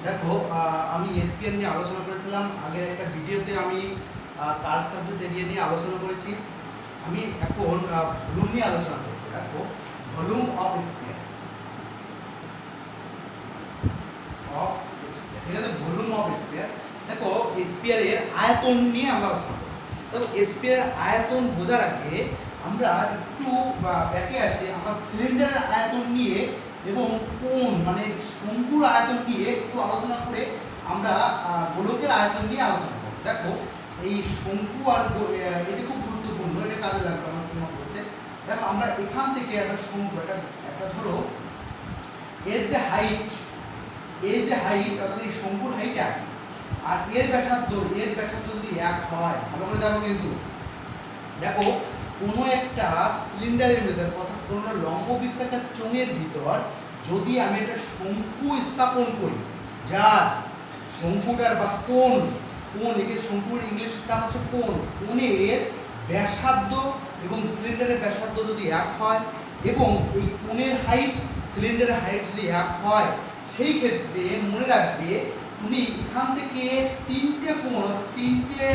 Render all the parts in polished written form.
দেখো, আমি এসপিএন নিয়ে আলোচনা করেছিলাম আগের একটা ভিডিওতে। আমি কার সার্ভিস এরিয়া নিয়ে আলোচনা করেছি। আমি এখন ভলিউম নিয়ে আলোচনা করব। দেখো, ভলিউম অফ এসপিএন, ঠিক আছে, ভলিউম অফ এসপিআর। দেখো, এসপিআর এর আয়তন নিয়ে আমরা আলোচনা করব। দেখো, এসপিআর এর আয়তন বোঝার আগে আমরা একটু ব্যাকে আসি। আমরা সিলিন্ডারের আয়তন নিয়ে এবং কোণ মানে শঙ্কুর আয়তন নিয়ে একটু আলোচনা করে আমরা গোলকের আয়তন নিয়ে আলোচনা করব। দেখো, এই শঙ্কু আর এটা খুব গুরুত্বপূর্ণ, এটা কাজে লাগবে আমার তোমার করতে। দেখো, আমরা এখান থেকে একটা শঙ্কু, একটা ধরো এর যে হাইট, এই যে হাইট অর্থাৎ এই শঙ্কুর হাইট এক, আর এর ব্যাসার্ধ যদি এক হয়, ভালো করে দেখো কিন্তু, দেখো কোনো একটা সিলিন্ডারের ভিতর অর্থাৎ কোনো লম্ব বৃত্তাকার চোঙের ভিতর যদি আমি একটা শঙ্কু স্থাপন করি, যার শঙ্কুটার বা কোণ একে শঙ্কুর ইংলিশ টার্ম হচ্ছে কোণ, কোণের ব্যাসার্ধ এবং সিলিন্ডারের ব্যাসার্ধ যদি এক হয় এবং এই কোণের হাইট সিলিন্ডারের হাইট যদি এক হয়, সেই ক্ষেত্রে মনে রাখবে তুমি এখান থেকে তিনটে কোণ অর্থাৎ তিনটে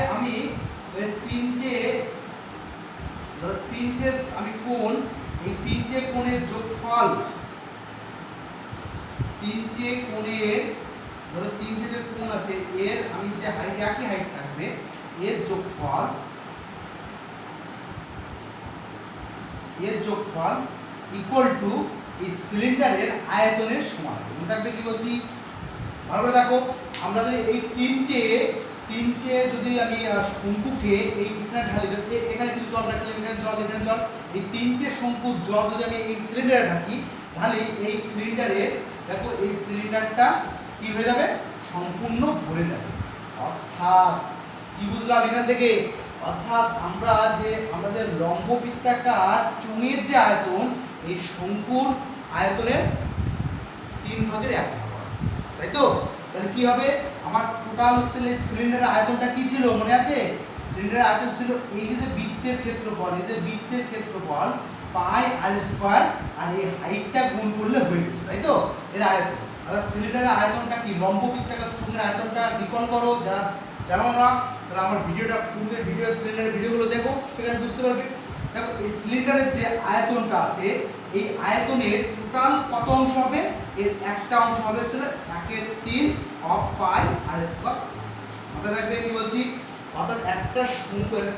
কোণ, এই তিনটে কোণের যোগফল, তিনটে কোণের ধরো তিনটে যে কোণ আছে এর আমি যে হাইট একই হাইট থাকবে এর যোগফল ইকুয়াল টু এই সিলিন্ডারের আয়তনের সমান মনে থাকবে। কি বলছি ভালো করে দেখো, আমরা যদি এই তিনটে যদি আমি শঙ্কুকে এইখানে ঢালি, এখানে কিছু জল রাখলাম, এখানে জল, এই তিনটে শঙ্কুর জল যদি আমি এই সিলিন্ডারে ঢালি এই সিলিন্ডারের, দেখো এই সিলিন্ডারটা কি হয়ে যাবে, সম্পূর্ণ ভরে যাবে। অর্থাৎ কি বুঝলাম এখান থেকে, অর্থাৎ আমরা যে লম্ব বৃত্তাকার চোঙের যে আয়তন, এই শঙ্কুর আয়তনের 3/1 ভাগ, তাই তো? তাহলে কি হবে, আমার টোটাল হচ্ছে সিলিন্ডারের আয়তনটা কি ছিল মনে আছে? সিলিন্ডারের আয়তন ছিল এই যে বৃত্তের ক্ষেত্রফল পাই আর স্কয়ার, আর এই হাইটটা গুণ করলে হয়ে যেত, তাই তো? এর আয়তন অর্থাৎ সিলিন্ডারের আয়তনটা কি, লম্ব বৃত্তাকার চোঙের আয়তনটা রিকল করো, যারা জানো না তাহলে আমার ভিডিওটা, পূর্বের ভিডিও সিলিন্ডারের ভিডিওগুলো দেখো, সেখানে বুঝতে পারবে। দেখো, এই সিলিন্ডারের যে আয়তনটা আছে, এই আয়তনের টোটাল কত অংশ হবে, এর একটা অংশ হবে হচ্ছে 1/3 অফ পাই আর স্কয়ার। মাথায় রাখবে কি বলছি, অর্থাৎ একটা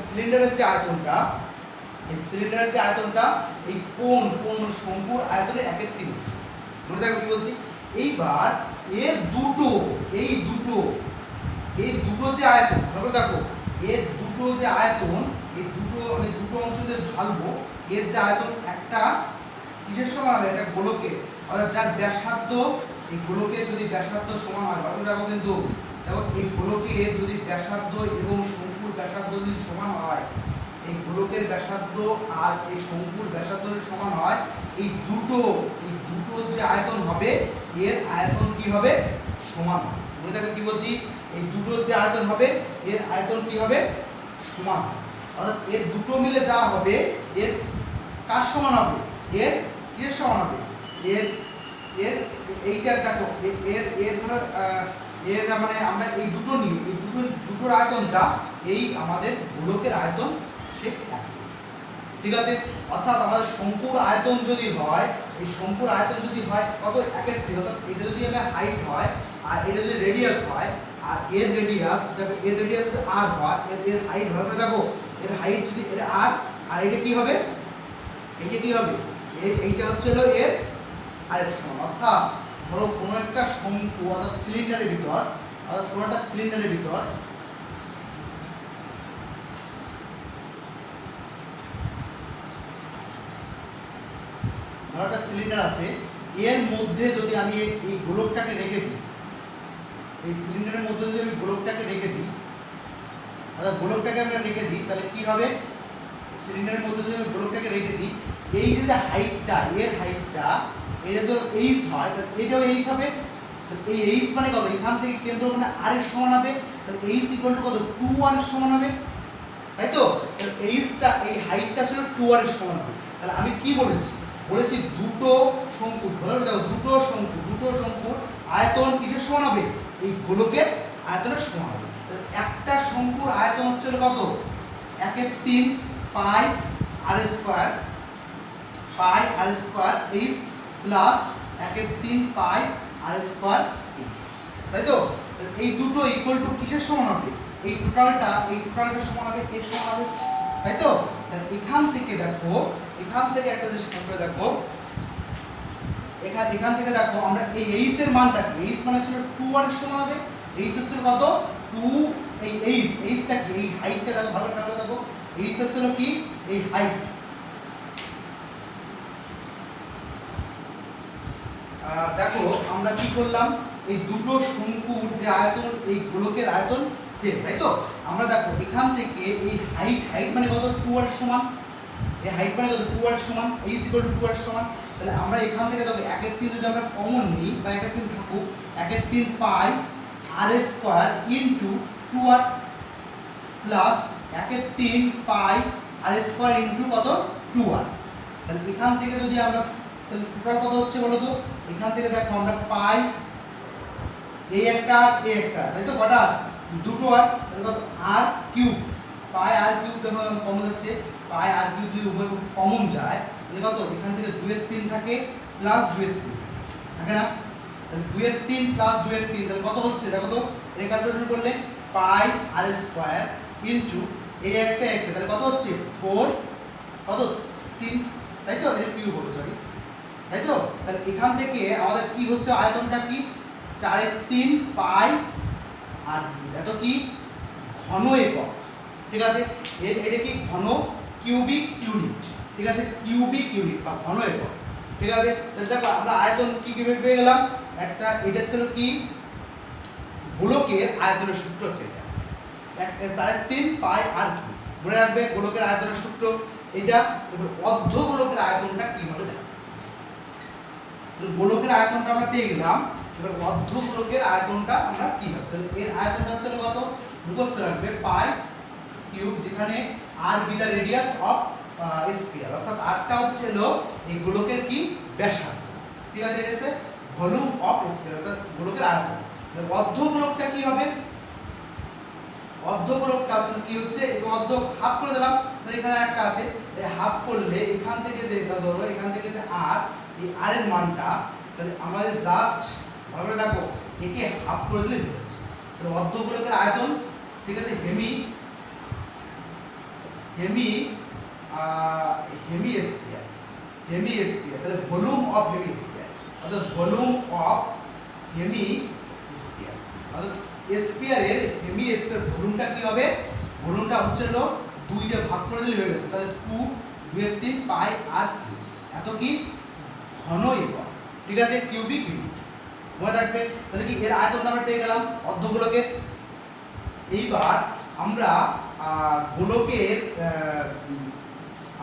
সিলিন্ডারের যে আয়তনটা, এই সিলিন্ডারের যে আয়তনটা এই কোণ শঙ্কুর আয়তনের 1/3 অংশ। মনে রাখবে কি বলছি। এইবার এর এই দুটো যে আয়তন, ভালো করে দেখো, এর দুটো যে আয়তন, এই দুটো অংশ যে ঢালবো, এর যে আয়তন একটা কিসের সমান হবে, একটা গোলকের, অর্থাৎ যার ব্যাসার্ধ, এই গোলকের যদি ব্যাসার্ধ সমান হয়, ভালো দেখো কিন্তু, দেখো এই গোলকের যদি ব্যাসার্ধ এবং শঙ্কুর ব্যাসার্ধ যদি সমান হয়, এই গোলকের ব্যাসার্ধ আর এই শঙ্কুর ব্যাসার্ধ যদি সমান হয়, এই দুটো যে আয়তন হবে, এর আয়তন কি হবে, সমান হবে। মনে দেখো কি বলছি, এই দুটোর যে আয়তন হবে এর আয়তন কি হবে, সমান হবে। অর্থাৎ এর দুটো মিলে যা হবে, এর কার সমান হবে, এর কিসের সমান হবে, এর এইটার দেখো এর ধর এর মানে আমরা এই দুটো নিই, এই দুটোর আয়তন যা, এই আমাদের গোলকের আয়তন সে এক, ঠিক আছে? অর্থাৎ আমাদের শঙ্কুর আয়তন যদি হয়, এই শঙ্কুর আয়তন যদি হয় কত, 1/3, অর্থাৎ এটা যদি হাইট হয় আর এটা যদি রেডিয়াস হয়, আর এর রেডিয়াস দেখো, এর রেডিয়াস যদি r হয়, এর হাইট ভালো করে দেখো, এর হাইট যদি এটা r, আর এটা কি হবে, এইটা হচ্ছে হলো এর আরেক সমান। অর্থাৎ ধরো কোনো একটা শঙ্কু অর্থাৎ সিলিন্ডারের ভিতর, ধরো একটা সিলিন্ডার আছে, এর মধ্যে যদি আমি এই গোলকটাকে রেখে দিই, এই সিলিন্ডারের মধ্যে যদি আমি গোলকটাকে রেখে দিই, তাহলে কি হবে, সিলিন্ডারের মধ্যে যদি আমি গোলকটাকে রেখে দিই, এই যে হাইটটা, এটা তো এইচ হয়, তাহলে এটাও এইচ হবে। এই এইচ মানে কত, এখান থেকে কেন্দ্র মানে r এর সমান হবে, তাহলে এইচ ইকুয়াল টু কত, 2r এর সমান হবে, তাই তো? এইচটা, এই হাইটটা ছিল 2r এর সমান হবে। তাহলে আমি কি বলেছি, দুটো শঙ্কু, ধরে দেখো দুটো শঙ্কুর আয়তন কিসের সমান হবে? এই গোলকের আয়তনের সমান হবে। একটা শঙ্কুর আয়তন হচ্ছে কত? 1/3 পাই আর স্কয়ার এইচ প্লাস 1/3 পাই আর স্কয়ার এইচ, তাই তো? এই দুটো ইকুয়াল টু কিসের সমান হবে? এই টোটালটা সমান হবে এর সমান হবে, তাই তো? এখান থেকে দেখো, এখান থেকে একটা জিনিস করে দেখো, এখান থেকে দেখো আমরা এই এইচ এর মানটা কি? এইচ মানে ছিল 2r এর সমান হবে। এইচ হচ্ছে কত? 2। এই এইচটা কি? এই হাইটটা দেখো, ভালো করে দেখো, এইচ হচ্ছে কি? এই হাইট। দেখো আমরা কি করলাম, এই দুটো শঙ্কুর যে আয়তন, এই গোলকের আয়তন সেম, তাই তো? আমরা দেখো এখান থেকে এই হাইট মানে কত? 2r এর সমান। এই হাইট মানে কত? 2r এর সমান। এইচ ইকুয়াল টু 2r এর সমান। তাহলে আমরা এখান থেকে দেখো 1/3 যদি আমরা কমন নিই বা 1/3 থাকুক, 1/3 পাই আর স্কয়ার ইনটু 2r প্লাস 1/3 পাই আর স্কয়ার ইনটু কত? 2r। তাহলে এখান থেকে যদি আমরা, তাহলে টোটাল কত হচ্ছে বলো তো? এখান থেকে দেখো আমরা পাই এই একটা এই একটা, তাই তো? কটা? দুটো আর, তাহলে কত? আর কিউব। পাই আর কিউব দেখো কমন যাচ্ছে, পাই আর কিউব যদি উভয় কমন যায় তাহলে কত? এখান থেকে 2/3 থাকে প্লাস 2/3 থাকে না? তাহলে 2/3 প্লাস 2/3 তাহলে কত হচ্ছে দেখো তো? এই ক্যালকুলেশন করলে পাই আর স্কয়ার ইনটু এই একটা তাহলে কত হচ্ছে? 4 কত? 3, তাই তো? এটা কিউব হবে, সরি, তাই তো? তাহলে এখান থেকে আমাদের কি হচ্ছে? আয়তনটা কি? 4/3 পাই আর এত কি? ঘন একক, ঠিক আছে? এটা কি? ঘন কিউবিক ইউনিট, ঠিক আছে? কিউবিক ইউনিট বা ঘন একক, ঠিক আছে? তাহলে দেখো আমরা আয়তন কি কিভাবে পেয়ে গেলাম? একটা এটা ছিল কি? গোলকের আয়তনের সূত্র হচ্ছে এটা 4/3 পাই আর কিউব। মনে রাখবে গোলকের আয়তনের সূত্র এটা। এবার অর্ধ গোলকের আয়তনটা কি হবে দেখো। গোলকের আয়তনটা আমরা পেয়ে গেলাম, এবার অর্ধ গোলকের আয়তনটা আমরা কি হবে? তাহলে এর আয়তনটা হচ্ছে কত? মুখস্থ রাখবে পাই কিউব, যেখানে R be the radius of sphere, অর্থাৎ আরটা হচ্ছে এই গোলকের কি? ব্যাসার্ধ, ঠিক আছে? এটা হচ্ছে ভলিউম অফ স্ফিয়ার, অর্থাৎ গোলকের আয়তন। অর্ধ গোলকটা কি হবে? অর্ধ গোলকটা হচ্ছে কি হচ্ছে? এই অর্ধ হাফ করে দিলাম, তাহলে এখানে একটা আছে, এই হাফ করলে এখান থেকে যে ধরো এখান থেকে যে আর, এই আর এর মানটা, তাহলে আমরা জাস্ট ভালো করে দেখো, একে হাফ করে দিলে হয়ে যাচ্ছে। তাহলে অর্ধ গোলকের আয়তন, ঠিক আছে? হেমি স্ফিয়ার, তাহলে ভলিউম অফ হেমি স্ফিয়ার, অর্থাৎ ভলিউম অফ হেমি স্ফিয়ার, অর্থাৎ স্ফিয়ারের হেমি স্ফিয়ার ভলিউমটা কি হবে? ভলিউমটা হচ্ছে 2 দিয়ে ভাগ করে দিলে হয়ে গেছে। তাহলে 2/3 পাই আর কিউব, এত কি? ঘন একক, ঠিক আছে? কিউবিক ইউনিট, মনে রাখবে। তাহলে কি এর আয়তনটা আমরা পেয়ে গেলাম অর্ধগোলকের। এইবার আমরা গোলকের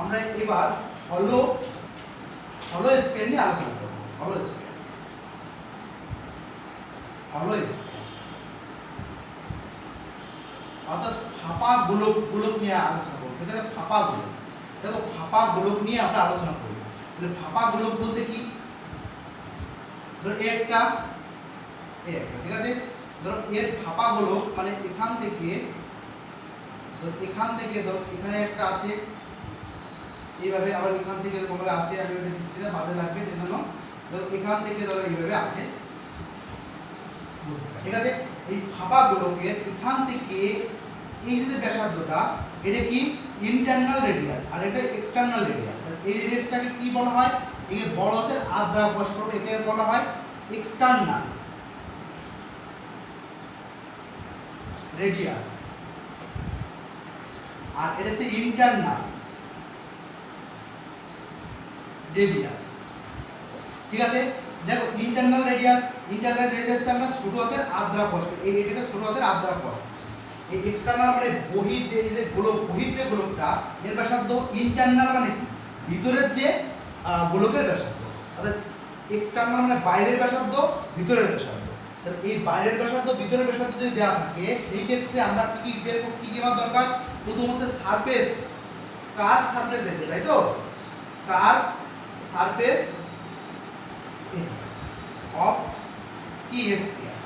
আমরা এবার হলো স্ফিয়ার নিয়ে আলোচনা করব। হলো স্ফিয়ার অর্থাৎ ফাঁপা গোলক নিয়ে আলোচনা করব, ঠিক আছে? ফাঁপা গোলক, দেখো ফাঁপা গোলক নিয়ে আমরা আলোচনা করব। তাহলে ফাঁপা গোলক বলতে কি? ধরো একটা, ঠিক আছে? ধরো এর ফাঁপা গোলক মানে এখান থেকে ধরো এখানে একটা আছে এইভাবে, আবার এখান থেকে এরকমভাবে আছে, আমি এটা দিচ্ছি না, বাজে লাগবে সেজন্য। ধরো এখান থেকে ধরো এইভাবে আছে, ঠিক আছে? এই ফাঁপা গোলকের এখান থেকে এই যে ব্যাসার্ধটা, এটা কি? ইন্টারনাল রেডিয়াস আর এটা এক্সটার্নাল রেডিয়াস। এই রেডিয়াসটাকে কি বলা হয়? একে বড় হাতের আর দ্বারা প্রকাশ করব, একে বলা হয় এক্সটার্নাল রেডিয়াস, আর এটা হচ্ছে ইন্টারনাল রেডিয়াস, ঠিক আছে? দেখো ইন্টারনাল রেডিয়াস আমরা ছোট হাতের আর দ্বারা প্রকাশ করি, এটাকে ছোট হাতের আর দ্বারা প্রকাশ করছি। এই এক্সটার্নাল মানে বহির যে গোলক, বহির যে গোলকটা এর ব্যাসার্ধ। ইন্টারনাল মানে কি? ভিতরের যে গোলকের ব্যাসার্ধ, অর্থাৎ এক্সটার্নাল মানে বাইরের ব্যাসার্ধ, ভিতরের ব্যাসার্ধ। তাহলে এই বাইরের ব্যাসার্ধ ভিতরের ব্যাসার্ধ যদি দেওয়া থাকে, সেই ক্ষেত্রে আমরা কি দরকার? প্রথম হচ্ছে সারফেস, কার্ভ সারফেস এরিয়া, তাই তো? কার্ভ সারফেস অফ কি স্ফিয়ার।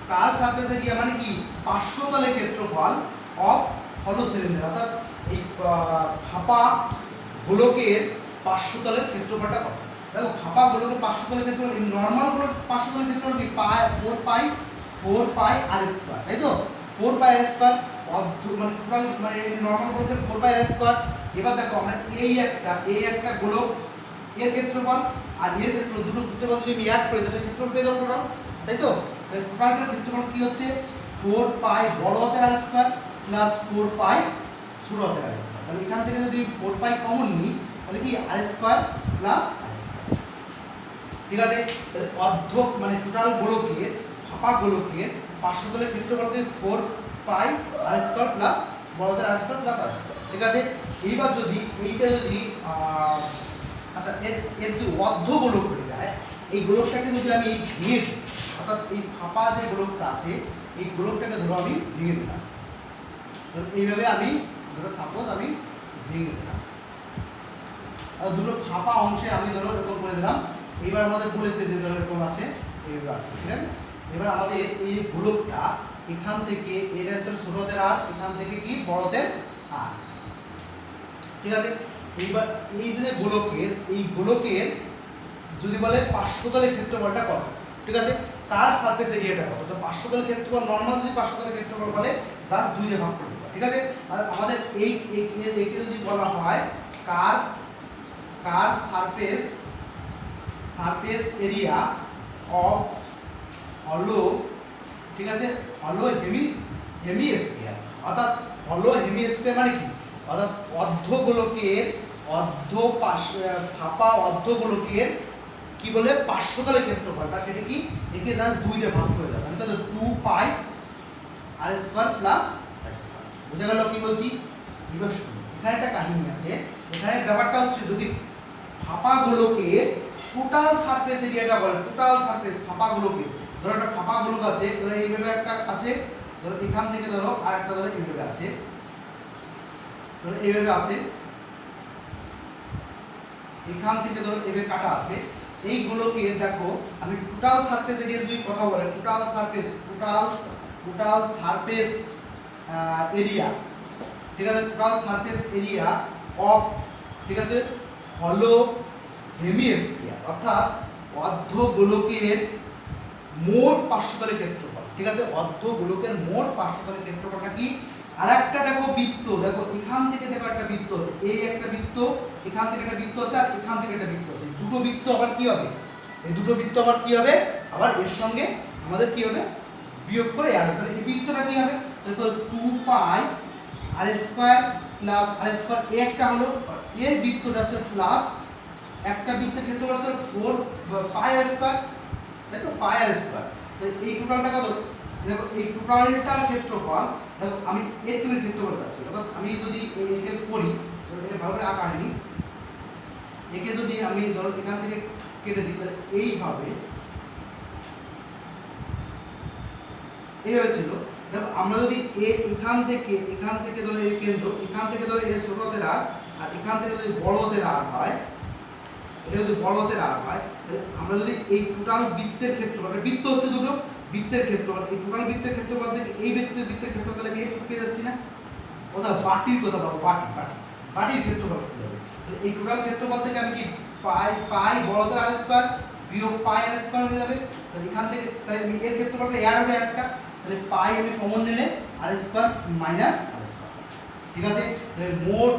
কার্ভ সারফেস এরিয়া মানে কি পার্শ্বতলের ক্ষেত্রফল অফ হলো সিলিন্ডার, অর্থাৎ এই ফাঁপা গোলকের পার্শ্বতলের ক্ষেত্রফলটা কত। দেখো ফাঁপা গোলকের পার্শ্বতলের ক্ষেত্রফল, এই নরমাল গোলক পার্শ্বতলের ক্ষেত্রফল কি 4 পাই আর স্কয়ার, তাই তো 4 পাই আর স্কয়ার মানে টোটাল মানে নরমাল গোলকের 4 পাই আর স্কয়ার। এবার দেখো আমরা এই একটা গোলক এর ক্ষেত্রফল আর এর ক্ষেত্রফল দুটো ক্ষেত্রফল যদি আমি অ্যাড করি তাহলে ক্ষেত্রফল পেয়ে যাবো টোটাল, তাই তো। টোটালটার ক্ষেত্রফল কি হচ্ছে 4 পাই বড় হাতের আর স্কয়ার প্লাস 4 পাই ছোট হাতের আর স্কয়ার। তাহলে এখান থেকে যদি 4 পাই কমন নিই তাহলে কি আর স্কয়ার প্লাস আর স্কয়ার, ঠিক আছে। তাহলে অর্ধক মানে টোটাল গোলকের ফাঁপা গোলকের পার্শ্বতলের ক্ষেত্রফলকে 4 পাই আর স্কয়ার প্লাস বড় হাতের আর স্কয়ার প্লাস আর স্কয়ার, ঠিক আছে। এইবার যদি এইটা যদি আচ্ছা এর যদি অর্ধ গোলক হয়ে যায়, এই গোলকটাকে যদি আমি ভেঙে দিই, অর্থাৎ এই ফাঁপা যে গোলকটা আছে এই গোলকটাকে ধরো আমি ভেঙে দিলাম, ধরো এইভাবে আমি ধরো সাপোজ আমি ভেঙে দিলাম, আর দুটো ফাঁপা অংশে আমি ধরো এরকম করে দিলাম। এবার আমাদের বলেছে যে ধরো এরকম আছে এইভাবে আছে, ঠিক আছে। এবার আমাদের এই গোলকটা এখান থেকে এর আসলে ছোট হাতের আর, এখান থেকে কি বড় হাতের আর, ঠিক আছে। এইবার এই যে গোলকের এই গোলকের যদি বলে পার্শ্বতলের ক্ষেত্রফলটা কত, ঠিক আছে, তার সারফেস এরিয়াটা কত, তো পার্শ্বতলের ক্ষেত্রফল নরমাল যদি পার্শ্বতলের ক্ষেত্রফল বলে জাস্ট 2 দিয়ে ভাগ করে দেব, ঠিক আছে। আর আমাদের একে যদি বলা হয় কার সারফেস এরিয়া অফ হলো, ঠিক আছে, হলো হেমিস্ফিয়ার, অর্থাৎ হলো হেমিস্ফিয়ার মানে কি, অর্থাৎ ফাঁপা অর্ধগোলকের কি বলে পার্শ্বতলের ক্ষেত্রফলটা, সেটা কি একে জাস্ট 2 দিয়ে ভাগ করে দেবো, তাহলে 2 পাই আর স্কয়ার প্লাস আর স্কয়ার। বুঝা গেল কি বলছি? এবার শুনুন, এখানে একটা কাহিনী আছে। এখানে ব্যাপারটা হচ্ছে যদি ফাঁপা গোলকের টোটাল সারফেস এরিয়াটা বলে, টোটাল সারফেস ফাঁপা গোলকের, ধরো একটা ফাঁপা গোলক আছে, ধরো এইভাবে একটা আছে, ধরো এখান থেকে ধরো আর একটা ধরো এইভাবে আছে, ধরো এইভাবে আছে, এখান থেকে ধরো এইভাবে কাটা আছে। এই গোলকের দেখো আমি টোটাল সারফেস এরিয়া যদি কথা বলে, টোটাল সারফেস এরিয়া, ঠিক আছে, টোটাল সারফেস এরিয়া অফ, ঠিক আছে, হলো হেমিস্ফিয়ার, অর্থাৎ অর্ধ গোলকের মোট পার্শ্বতলের ক্ষেত্রফল, ঠিক আছে, অর্ধ গোলকের মোট পার্শ্বতলের ক্ষেত্রফলটা কি। আর একটা দেখো বৃত্ত, দেখো এখান থেকে দেখো একটা বৃত্ত আছে, এই একটা বৃত্ত, এখান থেকে একটা বৃত্ত আছে, আর এখান থেকে একটা বৃত্ত আছে, দুটো বৃত্ত আবার কি হবে, এই দুটো বৃত্ত আবার কি হবে, আবার এর সঙ্গে আমাদের কি হবে বিয়োগ করে আর, তাহলে এই বৃত্তটা কি হবে, দেখো 2 পাই আর স্কয়ার প্লাস আর স্কয়ার, এই একটা হলো, এর বৃত্তটা আছে প্লাস একটা বৃত্তের ক্ষেত্রফল আছে 4 পাই আর স্কয়ার, তাই তো, পাই আর স্কয়ার। তো এই টোটালটা কত, দেখো এই টোটালটার ক্ষেত্রফল, দেখো আমি এর ক্ষেত্রফল যাচ্ছি, অর্থাৎ আমি যদি একে করি, এটা ভালো করে আঁকা হয়নি, একে যদি আমি ধরো এখান থেকে কেটে দিই তাহলে এইভাবে ছিল। দেখো আমরা যদি এখান থেকে ধরো এই কেন্দ্র, এখান থেকে ধরো এটা ছোট হাতের আর, আর এখান থেকে যদি বড় হাতের আর হয়, এটা যদি বড় হাতের আর হয়, তাহলে আমরা যদি এই টোটাল বৃত্তের ক্ষেত্রফল, বৃত্ত হচ্ছে দুটো, বৃত্তের ক্ষেত্রফল, এই টোটাল বৃত্তের ক্ষেত্রফল থেকে এই বৃত্তের ক্ষেত্রফল তাহলে এই পেয়ে যাচ্ছি না, কোথাও বাটির কথা পাবো, বাটির ক্ষেত্রফল পেয়ে যাবে। তাহলে এই টোটাল ক্ষেত্রফল থেকে আমি কি পাই বড় হাতের আর স্কয়ার বিয়োগ পাই আর স্কয়ার হয়ে যাবে। তাহলে এখান থেকে তাই এর ক্ষেত্রফলটা এর হবে একটা, তাহলে পাই আমি কমন নিলে আর স্কয়ার মাইনাস আর স্কয়ার, ঠিক আছে। তাহলে মোট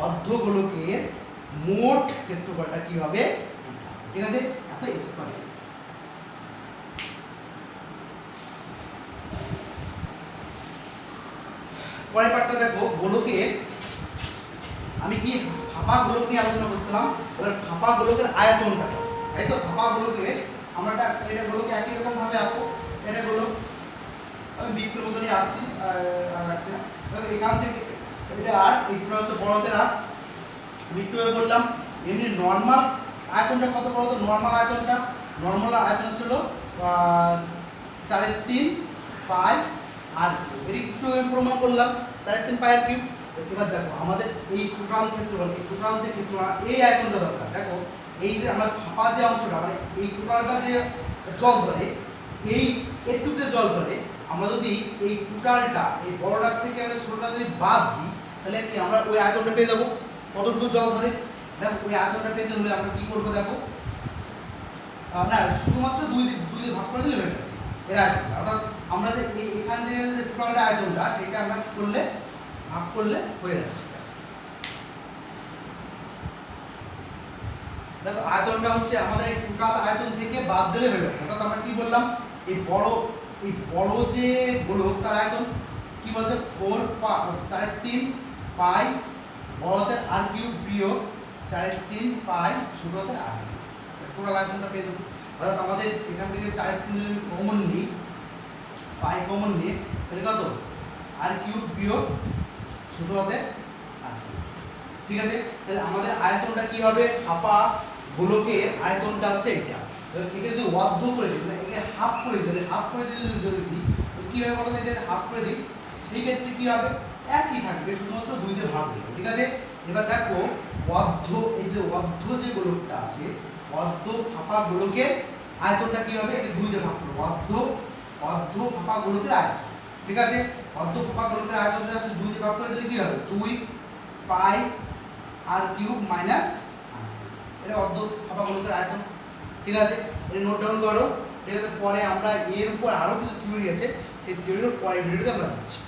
অর্ধগোলকের মোট ক্ষেত্রফলটা কি হবে, ঠিক আছে, এত স্কয়ার। পরের পার্টটা দেখো, গোলকের আমি কি ফাঁপা গোলক নিয়ে আলোচনা করছিলাম, এবার ফাঁপা গোলকের আয়তনটা, তাই তো, ফাঁপা গোলকের আমরা এটা গোলকে একই রকম ভাবে আঁকবো, এটা গোলক আমি বৃত্তের মতনই আঁকছি, আঁকছি না, দেখো এখান থেকে এটা আর এইটা হচ্ছে বড় হাতের আর, বৃত্ত বললাম। এমনি নরমাল আয়তনটা কত বড়, তো নরমাল আয়তন ছিল 4/3 পাই আর কিউব, একটু প্রমাণ করলাম 4/3 পাই আর কিউব। এবার দেখো আমাদের এই টোটাল ক্ষেত্রফল, এই টোটাল যে ক্ষেত্রফল এই আয়তনটা দরকার, দেখো এই যে আমরা ফাঁপা যে অংশটা মানে এই টোটালটা যে জল ধরে, এই একটুতে জল ধরে, আমরা যদি এই টোটালটা এই বড়টার থেকে আমরা ছোটটা যদি বাদ দিই তাহলে কি আমরা ওই আয়তনটা পেয়ে যাবো। কতটুকু জল ধরে দেখো, ওই আয়তনটা পেতে হলে আমরা কি করবো দেখো, না শুধুমাত্র দুই দিয়ে ভাগ করে দিলে হয়ে যাচ্ছে এর আয়তনটা। অর্থাৎ আমরা যে এখান থেকে যে টোটালটা আয়তনটা সেটা আমরা কি করলে ভাগ করলে হয়ে যাচ্ছে। দেখো আয়তনটা হচ্ছে আমাদের এই টোটাল আয়তন থেকে বাদ দিলে হয়ে যাচ্ছে। অর্থাৎ আমরা কি বললাম, এই বড় যে গোলক তার আয়তন কি বলতে 4/3 পাই বড়দের আর কিউব বিয়োগ 4/3 পাই ছোটদের আর কিউব, টোটাল আয়তনটা পেয়ে যাবো। অর্থাৎ আমাদের এখান থেকে 4/3 যদি কমন নিই, পাই কমন নিয়ে তাহলে কত আর কিউব বিয়োগ ছোটদের আর কিউব। ঠিক আছে, তাহলে আমাদের আয়তনটা কি হবে, ফাঁপা গোলকের আয়তনটা আছে এটা। একে যদি অর্ধ করে দিই, মানে একে হাফ করে দিলে, হাফ করে দিলে যদি দিই কি হবে বলতো, এটা হাফ করে দিই সেই ক্ষেত্রে কি হবে, একই থাকবে, শুধুমাত্র 2 দিয়ে ভাগ দেবো। ঠিক আছে, এবার দেখো অর্ধ, এই যে অর্ধ যে গোলকটা আছে, অর্ধ ফাঁপা গোলকের আয়তনটা কি হবে, একে 2 দিয়ে ভাগ করবো, অর্ধ ফাঁপা গোলকের আয়তন। ঠিক আছে, অর্ধ ফাঁপা গোলকের আয়তনটা 2 দিয়ে ভাগ করে দিলে কি হবে, 2 পাই আর কিউব মাইনাস, এটা অর্ধ ফাঁপা গোলকের আয়তন। ঠিক আছে, এটা নোট ডাউন করো। ঠিক আছে, পরে আমরা এর উপর আরো কিছু থিওরি আছে, সেই থিওরির পরের ভিডিওতে আমরা দিচ্ছি।